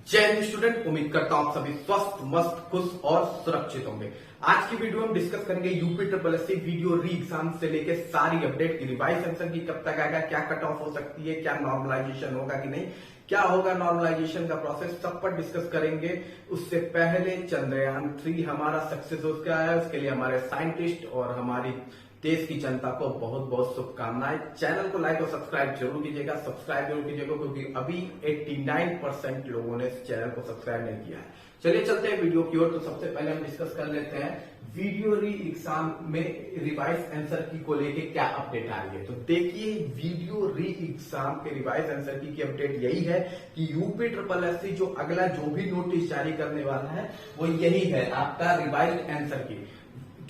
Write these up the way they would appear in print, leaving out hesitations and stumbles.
जय हिंद स्टूडेंट। उम्मीद करता हूं आप सभी स्वस्थ, मस्त, खुश और सुरक्षित होंगे। आज की वीडियो में डिस्कस करेंगे यूपी ट्रिपल एससी वीडियो री एग्जाम से लेके सारी अपडेट की रिवाइज आंसर की कब तक आएगा, क्या कट ऑफ हो सकती है, क्या नॉर्मलाइजेशन होगा कि नहीं, क्या होगा नॉर्मलाइजेशन का प्रोसेस, सब पर डिस्कस करेंगे। उससे पहले चंद्रयान 3 हमारा सक्सेस हो गया है, उसके लिए हमारे साइंटिस्ट और हमारी देश की जनता को बहुत बहुत शुभकामनाएं। चैनल को लाइक और सब्सक्राइब जरूर कीजिएगा, सब्सक्राइब जरूर कीजिएगा क्योंकि अभी 89% लोगों ने इस चैनल को सब्सक्राइब नहीं किया है। चलिए चलते हैं वीडियो की ओर। तो सबसे पहले हम डिस्कस कर लेते हैं वीडियो री एग्जाम में रिवाइज आंसर की को लेके क्या अपडेट आ रही है। तो देखिए वीडियो री एग्जाम के रिवाइज आंसर की अपडेट यही है कि यूपी ट्रिपल एससी जो अगला जो भी नोटिस जारी करने वाला है वो यही है, आपका रिवाइज आंसर की।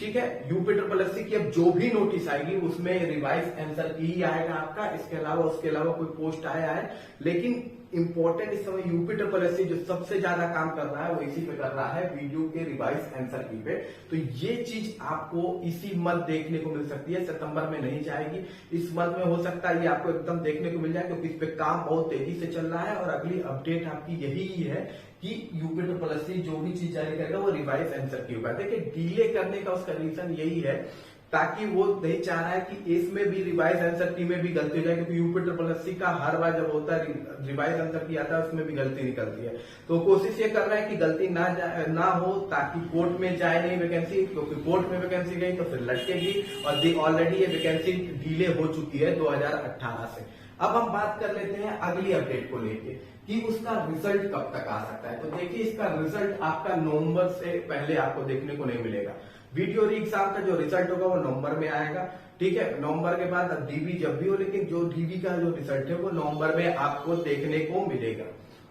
ठीक है, यूपी ट्रिपल एससी की अब जो भी नोटिस आएगी उसमें रिवाइज आंसर की ही आएगा आपका। इसके अलावा कोई पोस्ट आया है, लेकिन इंपॉर्टेंट इस समय यूपी ट्रिपल एससी जो सबसे ज्यादा काम कर रहा है वो इसी पे कर रहा है, वीडियो के रिवाइज आंसर की पे। तो ये चीज आपको इसी मंथ देखने को मिल सकती है, सितंबर में नहीं जाएगी, इस मंथ में हो सकता है ये आपको एकदम देखने को मिल जाए क्योंकि इस पे काम बहुत तेजी से चल रहा है। और अगली अपडेट आपकी यही है कि यूपी ट्रिपल एससी जो भी चीज जारी करेगा वो रिवाइज आंसर की होगा। देखिए डिले करने का उसका रीजन यही है ताकि वो नहीं चाह रहा है कि इसमें भी रिवाइज आंसर की में भी गलती हो जाए, क्योंकि यूपी ट्रिपल एससी का हर बार जब होता है रिवाइज आंसर की आता है उसमें भी गलती निकलती है। तो कोशिश ये कर रहा है कि गलती ना हो ताकि कोर्ट में जाए नहीं वैकेंसी, क्योंकि कोर्ट में वैकेंसी गई तो फिर लटकेगी और ऑलरेडी ये वैकेंसी डिले हो चुकी है 2018 से। अब हम बात कर लेते हैं अगली अपडेट को लेके कि उसका रिजल्ट कब तक आ सकता है। तो देखिए इसका रिजल्ट आपका नवंबर से पहले आपको देखने को नहीं मिलेगा। वीडियो री एग्जाम का जो रिजल्ट होगा वो नवंबर में आएगा। ठीक है, नवंबर के बाद डीबी जब भी हो, लेकिन जो डीबी का जो रिजल्ट है वो नवंबर में आपको देखने को मिलेगा।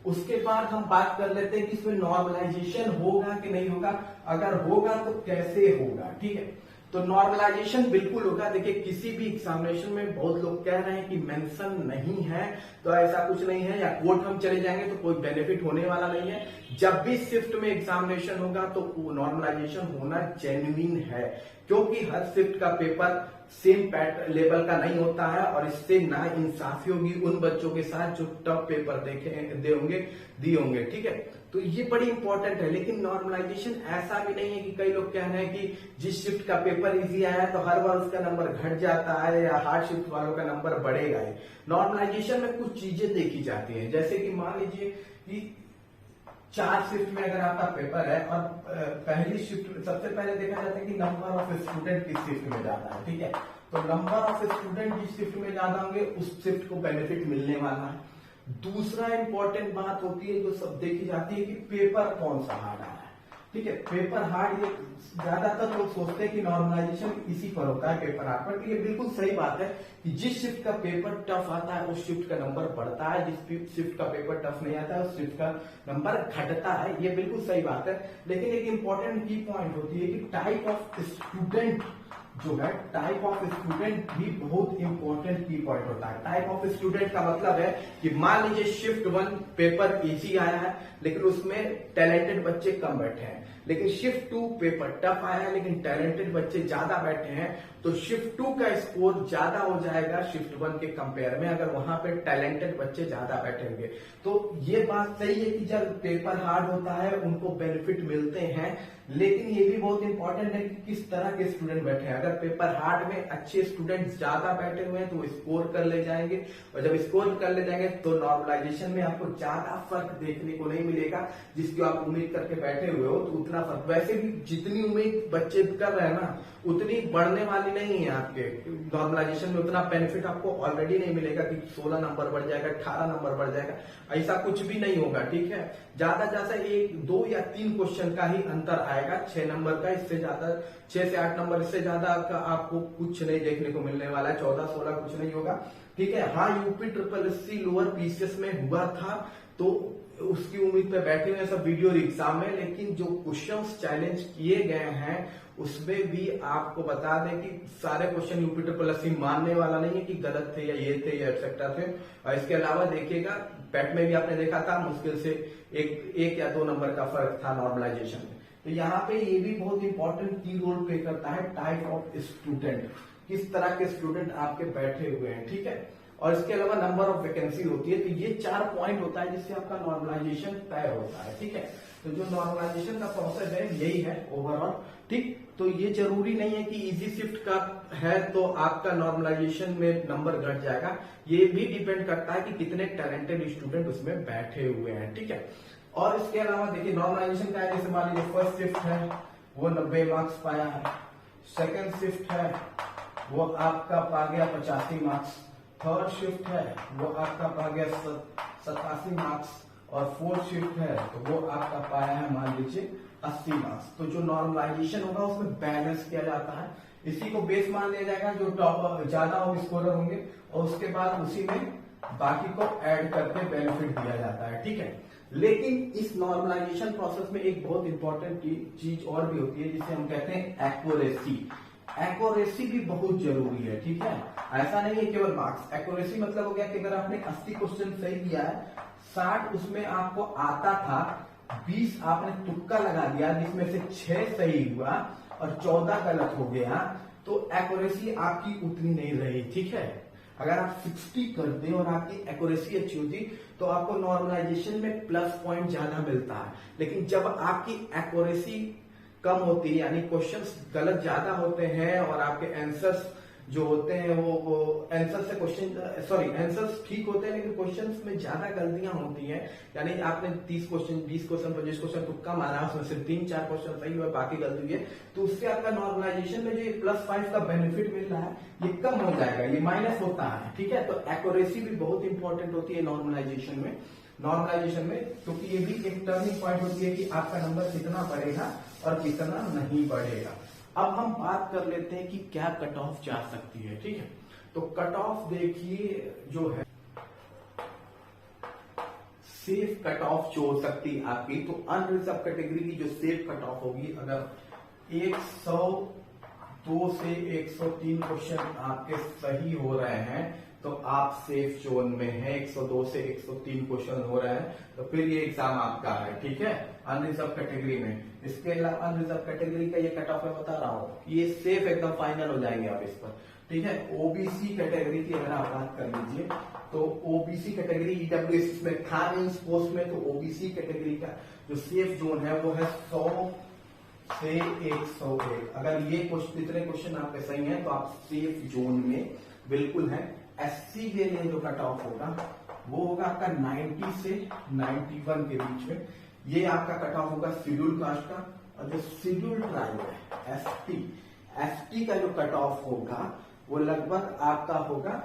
उसके बाद हम बात कर लेते हैं कि इसमें नॉर्मलाइजेशन होगा कि नहीं होगा। अगर होगा तो कैसे होगा। ठीक है, तो नॉर्मलाइजेशन बिल्कुल होगा। देखिए किसी भी एग्जामिनेशन में बहुत लोग कह रहे हैं कि मेंशन नहीं है, तो ऐसा कुछ नहीं है, या कोर्ट हम चले जाएंगे तो कोई बेनिफिट होने वाला नहीं है। जब भी शिफ्ट में एग्जामिनेशन होगा तो नॉर्मलाइजेशन होना जेन्युइन है, क्योंकि हर शिफ्ट का पेपर सेम लेवल का नहीं होता है और इससे ना इंसाफी होगी उन बच्चों के साथ जो टफ पेपर दिए होंगे। ठीक है, तो ये बड़ी इंपॉर्टेंट है। लेकिन नॉर्मलाइजेशन ऐसा भी नहीं है कि कई लोग कह रहे हैं कि जिस शिफ्ट का पेपर इजी आया तो हर बार उसका नंबर घट जाता है या हार्ड शिफ्ट वालों का नंबर बढ़ेगा ही। नॉर्मलाइजेशन में कुछ चीजें देखी जाती हैं, जैसे कि मान लीजिए कि 4 शिफ्ट में अगर आपका पेपर है और पहली शिफ्ट सबसे पहले देखा जाता है कि नंबर ऑफ स्टूडेंट किस शिफ्ट में ज्यादा है। ठीक है, तो नंबर ऑफ स्टूडेंट जिस शिफ्ट में ज्यादा होंगे उस शिफ्ट को बेनिफिट मिलने वाला है। दूसरा इंपॉर्टेंट बात होती है जो सब देखी जाती है कि पेपर कौन सा हार्ड आ रहा है। ठीक है, पेपर हार्ड ये ज्यादातर लोग सोचते हैं कि नॉर्मलाइजेशन इसी पर होता है, पेपर हार्ड पर। ये बिल्कुल सही बात है कि जिस शिफ्ट का पेपर टफ आता है उस शिफ्ट का नंबर बढ़ता है, जिस शिफ्ट का पेपर टफ नहीं आता है उस शिफ्ट का नंबर घटता है। ये बिल्कुल सही बात है। लेकिन एक इंपॉर्टेंट की पॉइंट होती है कि टाइप ऑफ स्टूडेंट जो है, टाइप ऑफ स्टूडेंट भी बहुत इंपॉर्टेंट की पॉइंट होता है। टाइप ऑफ स्टूडेंट का मतलब है कि मान लीजिए शिफ्ट 1 पेपर इजी आया है लेकिन उसमें टैलेंटेड बच्चे कम बैठे हैं, लेकिन शिफ्ट 2 पेपर टफ आया है लेकिन टैलेंटेड बच्चे ज्यादा बैठे हैं, तो शिफ्ट 2 का स्कोर ज्यादा हो जाएगा शिफ्ट 1 के कंपेयर में, अगर वहां पे टैलेंटेड बच्चे ज्यादा बैठे होंगे। तो ये बात सही है कि जब पेपर हार्ड होता है उनको बेनिफिट मिलते हैं, लेकिन ये भी बहुत इंपॉर्टेंट है कि किस तरह के स्टूडेंट बैठे हैं। अगर पेपर हार्ड में अच्छे स्टूडेंट ज्यादा बैठे हुए हैं तो वो स्कोर कर ले जाएंगे, और जब स्कोर कर ले जाएंगे तो नॉर्मलाइजेशन में आपको ज्यादा फर्क देखने को नहीं मिलेगा जिसकी आप उम्मीद करके बैठे हुए हो। तो उतना फर्क, वैसे भी जितनी उम्मीद बच्चे कर रहे हैं ना उतनी बढ़ने वाली नहीं है आपके नॉर्मलाइजेशन में। उतना बेनिफिट आपको ऑलरेडी नहीं मिलेगा कि 16 नंबर बढ़ जाएगा, 18 नंबर बढ़ जाएगा, ऐसा कुछ भी नहीं होगा। ठीक है, ज्यादा ज्यादा 1, 2 या 3 क्वेश्चन का ही अंतर आएगा 6 नंबर का। इससे ज्यादा 6 से 8 नंबर, इससे ज्यादा का आपको कुछ नहीं देखने को मिलने वाला है। 14, 16 कुछ नहीं होगा। ठीक है, हाँ UP triple SC lower PCS में हुआ था तो उसकी उम्मीद पे बैठे हुए सब वीडियो एग्जाम में, लेकिन जो क्वेश्चंस चैलेंज किए गए हैं उसमें भी आपको बता दें कि सारे क्वेश्चन यूपी ट्रिपल एससी मानने वाला नहीं है कि गलत थे या ये थे या एक्सेट्रा थे। और इसके अलावा देखिएगा पैट में भी आपने देखा था मुश्किल से एक या 2 नंबर का फर्क था नॉर्मलाइजेशन में। तो यहाँ पे ये भी बहुत इंपॉर्टेंट की रोल प्ले करता है टाइप ऑफ स्टूडेंट, किस तरह के स्टूडेंट आपके बैठे हुए हैं। ठीक है, और इसके अलावा नंबर ऑफ वैकेंसी होती है। तो ये 4 पॉइंट होता है जिससे आपका नॉर्मलाइजेशन तय होता है। ठीक है, तो जो नॉर्मलाइजेशन का प्रोसेस है यही है ओवरऑल। ठीक, तो ये जरूरी नहीं है कि इजी शिफ्ट का है तो आपका नॉर्मलाइजेशन में नंबर घट जाएगा। ये भी डिपेंड करता है कि कितने टैलेंटेड स्टूडेंट उसमें बैठे हुए हैं। ठीक है, और इसके अलावा देखिए नॉर्मलाइजेशन का है, जैसे मान लीजिए फर्स्ट शिफ्ट है वो 90 मार्क्स पाया है, सेकेंड शिफ्ट है वो आपका पा गया 85 मार्क्स, थर्ड शिफ्ट है वो आपका पा गया 87 मार्क्स, और फोर्थ शिफ्ट है तो वो आपका पाया है मान लीजिए 80 मार्क्स। तो जो नॉर्मलाइजेशन होगा उसमें बैलेंस किया जाता है, इसी को बेस मान लिया जाएगा जो टॉप ज्यादा हो स्कोरर होंगे, और उसके बाद उसी में बाकी को ऐड करके बेनिफिट दिया जाता है। ठीक है, लेकिन इस नॉर्मलाइजेशन प्रोसेस में एक बहुत इंपॉर्टेंट चीज और भी होती है जिसे हम कहते हैं एक्यूरेसी। एक्यूरेसी भी बहुत जरूरी है। ठीक है, ऐसा नहीं है केवल मार्क्स, एक्यूरेसी मतलब हो गया कि अगर आपने 80 क्वेश्चन सही किया है, 60 उसमें आपको आता था, 20 आपने तुक्का लगा दिया जिसमें से 6 सही हुआ और 14 गलत हो गया, तो एक्यूरेसी आपकी उतनी नहीं रही। ठीक है, अगर आप 60 करते और आपकी एक्यूरेसी अच्छी होती तो आपको नॉर्मलाइजेशन में प्लस पॉइंट ज्यादा मिलता है। लेकिन जब आपकी एक्यूरेसी कम होती है यानी क्वेश्चंस गलत ज्यादा होते हैं और आपके आंसर्स जो होते हैं वो आंसर से आंसर्स ठीक होते हैं लेकिन क्वेश्चंस में ज्यादा गलतियां होती हैं, यानी आपने 30 क्वेश्चन 20 क्वेश्चन 25 क्वेश्चन तुक्का मारा, उसमें से 3-4 क्वेश्चन सही हुआ बाकी गलती हुई है, तो उससे आपका नॉर्मलाइजेशन में जो +5 का बेनिफिट मिल रहा है ये कम हो जाएगा, ये माइनस होता है। ठीक है, तो एक्यूरेसी भी बहुत इंपॉर्टेंट होती है नॉर्मलाइजेशन में, क्योंकि ये भी एक टर्निंग पॉइंट होती है कि आपका नंबर कितना बढ़ेगा और कितना नहीं बढ़ेगा। अब हम बात कर लेते हैं कि क्या कट ऑफ जा सकती है। ठीक है, तो कट ऑफ देखिए जो है सेफ कट ऑफ जो हो सकती है आपकी, तो अनरिजर्व कैटेगरी की जो सेफ कट ऑफ होगी, अगर 102 से 103 क्वेश्चन आपके सही हो रहे हैं तो आप सेफ जोन में हैं। 102 से 103 क्वेश्चन हो रहे हैं तो फिर ये एग्जाम आपका है। ठीक है, अनरिजर्व कैटेगरी में। इसके अलावा अनरिजर्व कैटेगरी का ये कट ऑफ मैं बता रहा हूँ, ये सेफ एकदम फाइनल हो जाएंगे आप इस पर। ठीक है, ओबीसी कैटेगरी की अगर आप बात कर लीजिए तो ओबीसी कैटेगरी ईडब्ल्यूएस में था मीन्स पोस्ट में, तो ओबीसी कैटेगरी का जो सेफ जोन है वो है 100 से 101। अगर ये इतने क्वेश्चन आपके सही हैं तो आप सेफ जोन में बिल्कुल हैं। एससी के लिए जो कट ऑफ होगा वो होगा आपका 90 से 91 के बीच में, ये आपका कट ऑफ होगा शेड्यूल कास्ट का। और जो शेड्यूल ट्राइब है एसटी का जो कट ऑफ होगा वो लगभग आपका होगा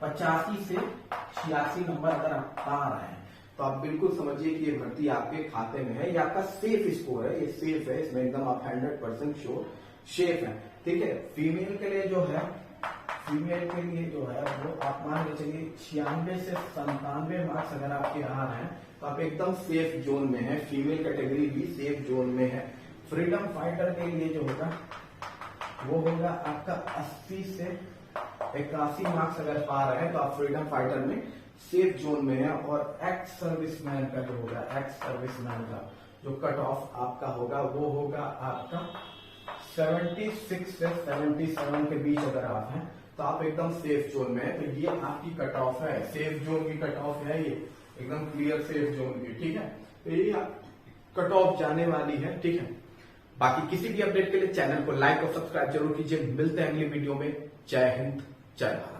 85 से 86 नंबर अगर आप पा रहे हैं तो आप बिल्कुल समझिए कि ये भर्ती आपके खाते में है, ये आपका सेफ स्कोर है, ये सेफ है, इसमें एकदम आप 100% श्योर सेफ है। ठीक है, फीमेल के लिए जो है वो आप मान के चलिए 96 से 97 मार्क्स अगर आपके आ रहे हैं तो आप एकदम सेफ जोन में है, फीमेल कैटेगरी भी सेफ जोन में है। फ्रीडम फाइटर के लिए जो होगा वो होगा आपका 80 से 81 मार्क्स अगर पा रहे हैं तो आप फ्रीडम फाइटर में सेफ जोन में है। और एक्स सर्विसमैन का जो होगा, एक्स सर्विसमैन का जो कट ऑफ आपका होगा वो होगा आपका 76 से 77 के बीच अगर आप हैं तो आप एकदम सेफ जोन में है। तो ये आपकी कट ऑफ है, सेफ जोन की कट ऑफ है, ये एकदम क्लियर सेफ जोन की। ठीक है, तो ये कट ऑफ जाने वाली है। ठीक है, बाकी किसी भी अपडेट के लिए चैनल को लाइक और सब्सक्राइब जरूर कीजिए। मिलते हैं अगली वीडियो में। जय हिंद, जय भारत।